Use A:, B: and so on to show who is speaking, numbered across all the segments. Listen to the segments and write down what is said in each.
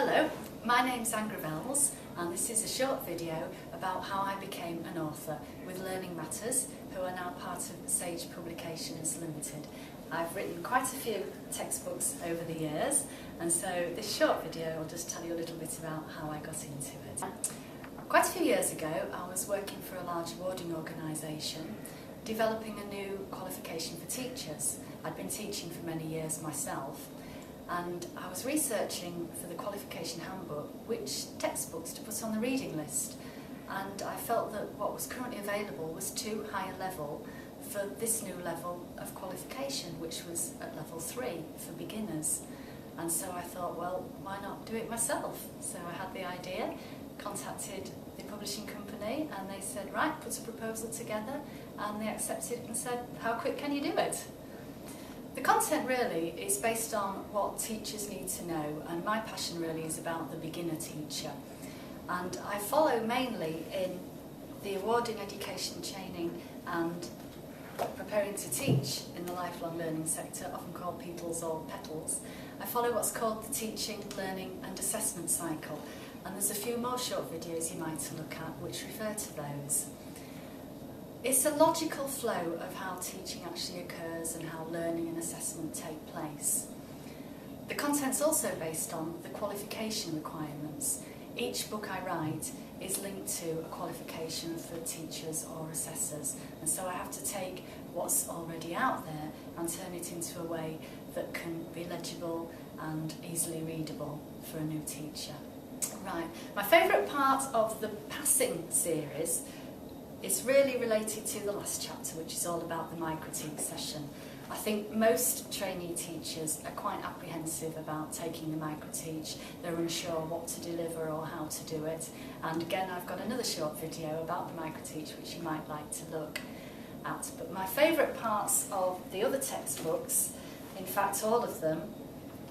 A: Hello, my name's Anne Gravels and this is a short video about how I became an author with Learning Matters, who are now part of Sage Publications Limited. I've written quite a few textbooks over the years, and so this short video will just tell you a little bit about how I got into it. Quite a few years ago I was working for a large awarding organisation developing a new qualification for teachers. I'd been teaching for many years myself, and I was researching for the qualification handbook which textbooks to put on the reading list, and I felt that what was currently available was too high a level for this new level of qualification, which was at level 3 for beginners. And so I thought, well, why not do it myself? So I had the idea, contacted the publishing company, and they said, right, put a proposal together, and they accepted and said, how quick can you do it? The content really is based on what teachers need to know, and my passion really is about the beginner teacher. And I follow mainly in the awarding education training and preparing to teach in the lifelong learning sector, often called PETALS or PETALS. I follow what's called the teaching, learning and assessment cycle, and there's a few more short videos you might look at which refer to those. It's a logical flow of how teaching actually occurs and how learning and assessment take place. The content's also based on the qualification requirements. Each book I write is linked to a qualification for teachers or assessors, and so I have to take what's already out there and turn it into a way that can be legible and easily readable for a new teacher. Right, my favourite part of the passing series is really related to the last chapter, which is all about the micro-teach session. I think most trainee teachers are quite apprehensive about taking the micro-teach. They're unsure what to deliver or how to do it. And again, I've got another short video about the micro-teach which you might like to look at. But my favourite parts of the other textbooks, in fact all of them,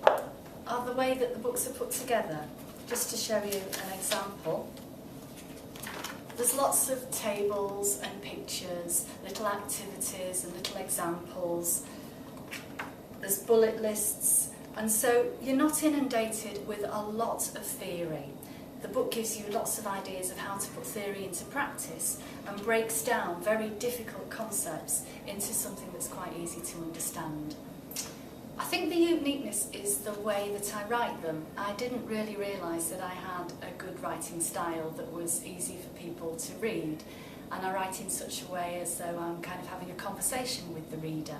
A: are the way that the books are put together. Just to show you an example. There's lots of tables and pictures, little activities and little examples. There's bullet lists, and so you're not inundated with a lot of theory. The book gives you lots of ideas of how to put theory into practice and breaks down very difficult concepts into something that's quite easy to understand. I think the uniqueness is the way that I write them. I didn't really realise that I had a good writing style that was easy for people to read, and I write in such a way as though I'm kind of having a conversation with the reader,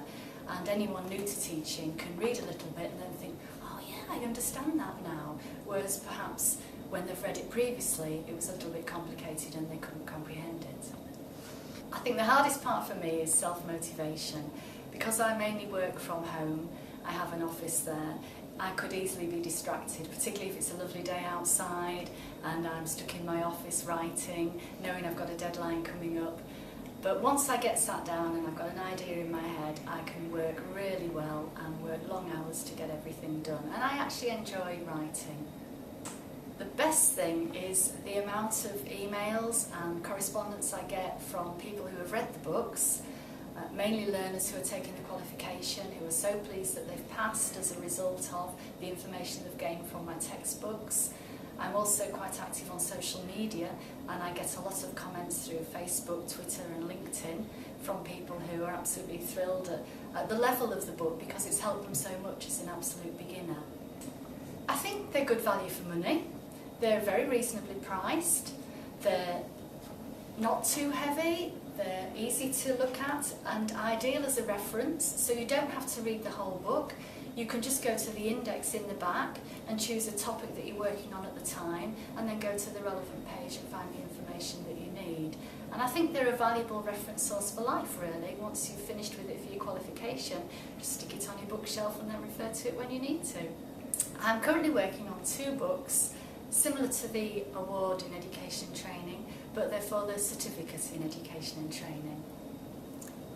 A: and anyone new to teaching can read a little bit and then think, oh yeah, I understand that now, whereas perhaps when they've read it previously it was a little bit complicated and they couldn't comprehend it. I think the hardest part for me is self-motivation. Because I mainly work from home, I have an office there, I could easily be distracted, particularly if it's a lovely day outside and I'm stuck in my office writing, knowing I've got a deadline coming up. But once I get sat down and I've got an idea in my head, I can work really well and work long hours to get everything done. And I actually enjoy writing. The best thing is the amount of emails and correspondence I get from people who have read the books, mainly learners who are taking the qualification, who are so pleased that they've passed as a result of the information they've gained from my textbooks. I'm also quite active on social media, and I get a lot of comments through Facebook, Twitter and LinkedIn from people who are absolutely thrilled at the level of the book because it's helped them so much as an absolute beginner. I think they're good value for money, they're very reasonably priced, they're not too heavy, they're easy to look at and ideal as a reference, so you don't have to read the whole book. You can just go to the index in the back and choose a topic that you're working on at the time and then go to the relevant page and find the information that you need. And I think they're a valuable reference source for life really. Once you've finished with it for your qualification, just stick it on your bookshelf and then refer to it when you need to. I'm currently working on 2 books similar to the award in education and training, but they're for the certificate in education and training.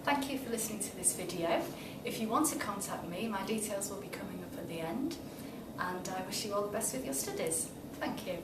A: Thank you for listening to this video. If you want to contact me, my details will be coming up at the end, and I wish you all the best with your studies. Thank you.